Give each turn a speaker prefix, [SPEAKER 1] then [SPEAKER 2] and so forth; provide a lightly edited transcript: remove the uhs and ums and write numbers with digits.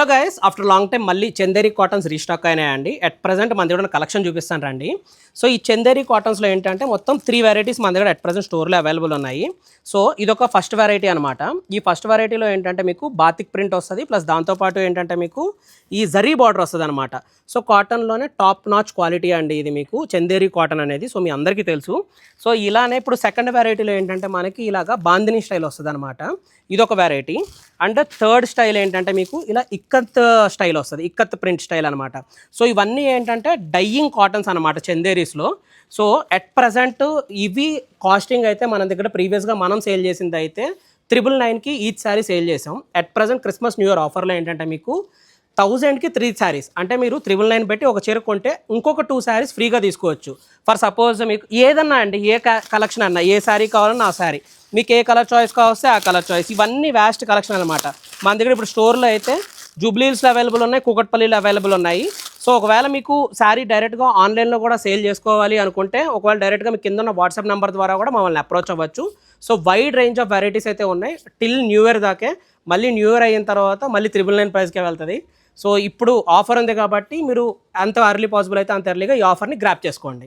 [SPEAKER 1] So guys after long time మళ్ళీ Chanderi cottons restock అయినాయండి. At present మన దగ్గర కలెక్షన్ చూపిస్తాను రండి. సో ఈ చందేరి కాటన్స్లో ఏంటంటే మొత్తం 3 వెరైటీస్ మన దగ్గర అట్ ప్రజెంట్ స్టోర్లో అవైలబుల్ ఉన్నాయి. సో ఇదొక ఫస్ట్ వెరైటీ అనమాట. ఈ ఫస్ట్ వెరైటీలో ఏంటంటే మీకు బాతిక్ ప్రింట్ వస్తుంది, ప్లస్ దాంతోపాటు ఏంటంటే మీకు ఈ జరీ బార్డర్ వస్తుంది అనమాట. సో కాటన్లోనే టాప్ నాచ్ క్వాలిటీ అండి ఇది మీకు చందేరి కాటన్ అనేది. సో మీ అందరికీ తెలుసు. సో ఇలానే ఇప్పుడు సెకండ్ వెరైటీలో ఏంటంటే మనకి ఇలాగా బాందిని స్టైల్ వస్తుంది అనమాట. ఇదొక వెరైటీ. అండ్ థర్డ్ స్టైల్ ఏంటంటే మీకు ఇలా ఇక్కత్ స్టైల్ వస్తుంది, ఇక్కత్ ప్రింట్ స్టైల్ అనమాట. సో ఇవన్నీ ఏంటంటే డైయింగ్ కాటన్స్ అనమాట చందేరీస్లో. సో అట్ ప్రజెంట్ ఇవి కాస్టింగ్ అయితే మన దగ్గర ప్రీవియస్గా మనం సేల్ చేసింది అయితే 999కి ఈచ్ శారీ సేల్ చేసాం. At present Christmas new year ఆఫర్లో ఏంటంటే మీకు 1000కి 3 శారీస్, అంటే మీరు 999 పెట్టి ఒక చీర కొంటే ఇంకొక 2 శారీస్ ఫ్రీగా తీసుకోవచ్చు. ఫర్ సపోజ్ మీకు ఏదన్నా అండి, ఏ కలెక్షన్ అన్నా, ఏ శారీ కావాలన్నా ఆ శారీ, మీకు ఏ కలర్ చాయిస్ కావస్తే ఆ కలర్ చాయిస్, ఇవన్నీ వ్యాస్ట్ కలెక్షన్ అనమాట. మన దగ్గర ఇప్పుడు స్టోర్లో అయితే జూబ్లీహిల్స్లో అవైలబుల్ ఉన్నాయి, కూకట్పల్లిలో అవైలబుల్ ఉన్నాయి. సో ఒకవేళ మీకు శారీ డైరెక్ట్గా ఆన్లైన్లో కూడా సేల్ చేసుకోవాలి అనుకుంటే, ఒకవేళ డైరెక్ట్గా మీకు కింద ఉన్న వాట్సాప్ నెంబర్ ద్వారా కూడా మమ్మల్ని అప్రోచ్ అవ్వచ్చు. So wide range of varieties అయితే ఉన్నాయి టిల్ న్యూ ఇయర్ దాకే. మళ్ళీ న్యూ ఇయర్ అయిన తర్వాత మళ్ళీ 999 ప్రైస్కే వెళ్తుంది. సో ఇప్పుడు ఆఫర్ ఉంది కాబట్టి మీరు ఎంత ఎర్లీ పాసిబుల్ అయితే అంత ఎర్లీగా ఈ ఆఫర్ని గ్రాప్ చేసుకోండి.